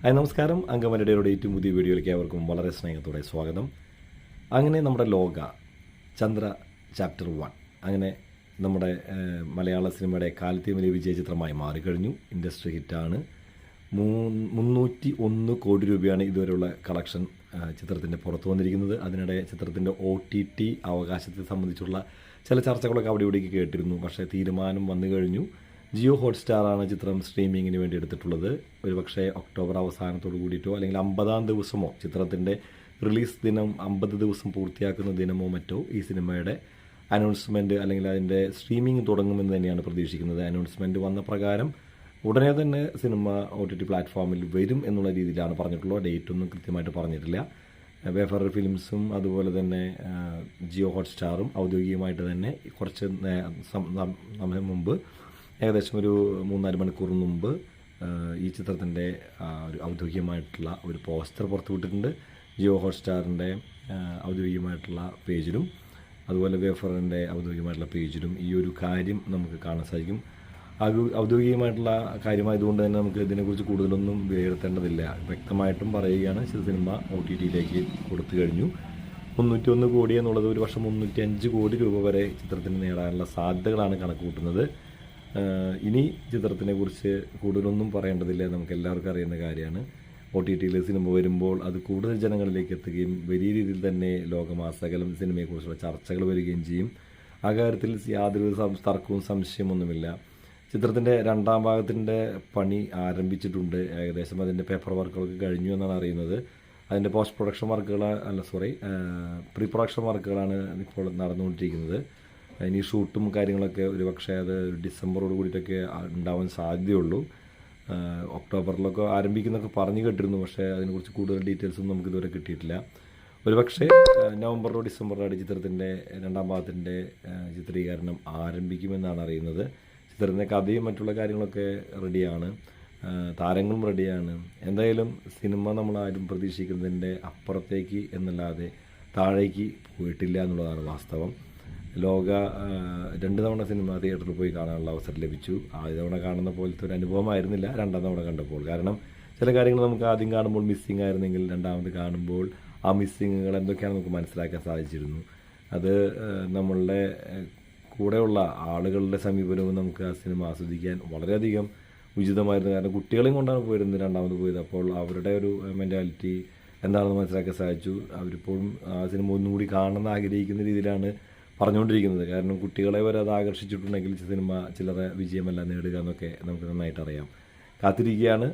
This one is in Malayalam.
ഹായ് നമസ്കാരം. അങ്കമാലിയുടെ ഏറ്റവും പുതിയ വീഡിയോയിലേക്ക് അവർക്കും വളരെ സ്നേഹത്തോടെ സ്വാഗതം. അങ്ങനെ നമ്മുടെ ലോക ചന്ദ്ര ചാപ്റ്റർ 1 അങ്ങനെ നമ്മുടെ മലയാള സിനിമയുടെ കാലത്തെ വലിയ വിജയ ചിത്രമായി മാറിക്കഴിഞ്ഞു. ഇൻഡസ്ട്രി ഹിറ്റാണ്. 301 കോടി രൂപയാണ് ഇതുവരെയുള്ള കളക്ഷൻ ചിത്രത്തിൻ്റെ പുറത്തു വന്നിരിക്കുന്നത്. അതിനിടെ ചിത്രത്തിൻ്റെ OTT അവകാശത്തെ സംബന്ധിച്ചുള്ള ചില ചർച്ചകളൊക്കെ അവിടെ ഇവിടേക്ക് കേട്ടിരുന്നു. പക്ഷേ തീരുമാനം വന്നു കഴിഞ്ഞു. ജിയോ ഹോട്ട്സ്റ്റാറാണ് ചിത്രം സ്ട്രീമിങ്ങിന് വേണ്ടി എടുത്തിട്ടുള്ളത്. ഒരുപക്ഷെ ഒക്ടോബർ അവസാനത്തോടു കൂടിയിട്ടോ അല്ലെങ്കിൽ 50-ാം ദിവസമോ ചിത്രത്തിൻ്റെ റിലീസ് ദിനം 50 ദിവസം പൂർത്തിയാക്കുന്ന ദിനമോ മറ്റോ ഈ സിനിമയുടെ അനൗൺസ്മെൻറ്റ് അല്ലെങ്കിൽ അതിൻ്റെ സ്ട്രീമിംഗ് തുടങ്ങുമെന്ന് തന്നെയാണ് പ്രതീക്ഷിക്കുന്നത്. അനൗൺസ്മെൻറ്റ് വന്ന പ്രകാരം ഉടനെ തന്നെ സിനിമ OTT പ്ലാറ്റ്ഫോമിൽ വരും എന്നുള്ള രീതിയിലാണ് പറഞ്ഞിട്ടുള്ളത്. ഡേറ്റൊന്നും കൃത്യമായിട്ട് പറഞ്ഞിട്ടില്ല. വേഫർ ഫിലിംസും അതുപോലെ തന്നെ ജിയോ ഹോട്ട്സ്റ്റാറും ഔദ്യോഗികമായിട്ട് തന്നെ കുറച്ച് സമയം മുമ്പ് ഏകദേശം ഒരു 3-4 മണിക്കൂർ മുമ്പ് ഈ ചിത്രത്തിൻ്റെ ഒരു ഔദ്യോഗികമായിട്ടുള്ള ഒരു പോസ്റ്റർ പുറത്തുവിട്ടിട്ടുണ്ട്. ജിയോ ഹോട്ട്സ്റ്റാറിൻ്റെ ഔദ്യോഗികമായിട്ടുള്ള പേജിലും അതുപോലെ വേഫറിൻ്റെ ഔദ്യോഗികമായിട്ടുള്ള പേജിലും ഈ ഒരു കാര്യം നമുക്ക് കാണാൻ സാധിക്കും. ഔദ്യോഗികമായിട്ടുള്ള കാര്യമായതുകൊണ്ട് തന്നെ നമുക്ക് ഇതിനെക്കുറിച്ച് കൂടുതലൊന്നും വിലയിരുത്തേണ്ടതില്ല. വ്യക്തമായിട്ടും പറയുകയാണ്, സിനിമ OTTയിലേക്ക് കൊടുത്തു കഴിഞ്ഞു. 301 കോടി എന്നുള്ളത് ഒരു വർഷം 305 കോടി രൂപ വരെ ചിത്രത്തിന് നേടാനുള്ള സാധ്യതകളാണ് കണക്ക് കൂട്ടുന്നത്. ഇനി ചിത്രത്തിനെ കുറിച്ച് കൂടുതലൊന്നും പറയേണ്ടതില്ല, നമുക്ക് എല്ലാവർക്കും അറിയുന്ന കാര്യമാണ്. OTTയിൽ സിനിമ വരുമ്പോൾ അത് കൂടുതൽ ജനങ്ങളിലേക്ക് എത്തുകയും വലിയ രീതിയിൽ തന്നെ ലോകമാസകലം സിനിമയെക്കുറിച്ചുള്ള ചർച്ചകൾ വരികയും ചെയ്യും. ആ കാര്യത്തിൽ യാതൊരു തർക്കവും സംശയമൊന്നുമില്ല. ചിത്രത്തിൻ്റെ 2ാം ഭാഗത്തിൻ്റെ പണി ആരംഭിച്ചിട്ടുണ്ട്. ഏകദേശം അതിൻ്റെ പേപ്പർ വർക്കുകളൊക്കെ കഴിഞ്ഞു എന്നാണ് അറിയുന്നത്. അതിൻ്റെ പോസ്റ്റ് പ്രൊഡക്ഷൻ വർക്കുകൾ പ്രീ പ്രൊഡക്ഷൻ വർക്കുകളാണ് ഇപ്പോൾ നടന്നുകൊണ്ടിരിക്കുന്നത്. ഇനി ഷൂട്ടും കാര്യങ്ങളൊക്കെ ഒരുപക്ഷെ അത് ഡിസംബറോട് കൂടിയിട്ടൊക്കെ ഉണ്ടാവാൻ സാധ്യതയുള്ളൂ. ഒക്ടോബറിലൊക്കെ ആരംഭിക്കുന്നൊക്കെ പറഞ്ഞു കേട്ടിരുന്നു. പക്ഷേ അതിനെക്കുറിച്ച് കൂടുതൽ ഡീറ്റെയിൽസൊന്നും നമുക്കിതുവരെ കിട്ടിയിട്ടില്ല. ഒരുപക്ഷെ നവംബറിലോ ഡിസംബറിലോ ചിത്രത്തിൻ്റെ 2ാം ഭാഗത്തിൻ്റെ ചിത്രീകരണം ആരംഭിക്കുമെന്നാണ് അറിയുന്നത്. ചിത്രത്തിൻ്റെ കഥയും മറ്റുള്ള കാര്യങ്ങളൊക്കെ റെഡിയാണ്, താരങ്ങളും റെഡിയാണ്. എന്തായാലും സിനിമ നമ്മളാരും പ്രതീക്ഷിക്കുന്നതിൻ്റെ അപ്പുറത്തേക്ക് എന്നല്ലാതെ താഴേക്ക് പോയിട്ടില്ല എന്നുള്ളതാണ് വാസ്തവം. ലോക 2 തവണ സിനിമ തിയേറ്ററിൽ പോയി കാണാനുള്ള അവസരം ലഭിച്ചു. ആദ്യ തവണ കാണുന്ന പോലത്തെ ഒരു അനുഭവമായിരുന്നില്ല 2ാം തവണ കണ്ടപ്പോൾ. കാരണം ചില കാര്യങ്ങൾ നമുക്ക് ആദ്യം കാണുമ്പോൾ മിസ്സിങ് ആയിരുന്നെങ്കിൽ രണ്ടാമത് കാണുമ്പോൾ ആ മിസ്സിങ്ങുകൾ എന്തൊക്കെയാണ് നമുക്ക് മനസ്സിലാക്കാൻ സാധിച്ചിരുന്നു. അത് നമ്മളുടെ കൂടെയുള്ള ആളുകളുടെ സമീപനവും നമുക്ക് ആ സിനിമ ആസ്വദിക്കാൻ വളരെയധികം ഉചിതമായിരുന്നു. കാരണം കുട്ടികളെയും കൊണ്ടാണ് പോയിരുന്നത് 2ാമത് പോയത്. അപ്പോൾ അവരുടെ ഒരു മെൻറ്റാലിറ്റി എന്താണെന്ന് മനസ്സിലാക്കാൻ സാധിച്ചു. അവരിപ്പോഴും ആ സിനിമ ഒന്നുകൂടി കാണണമെന്ന് ആഗ്രഹിക്കുന്ന രീതിയിലാണ് പറഞ്ഞുകൊണ്ടിരിക്കുന്നത്. കാരണം കുട്ടികളെ വരെ അത് ആകർഷിച്ചിട്ടുണ്ടെങ്കിൽ സിനിമ ചില്ലറ വിജയമല്ല നേടുക എന്നൊക്കെ നമുക്ക് നന്നായിട്ട് അറിയാം. കാത്തിരിക്കുകയാണ്.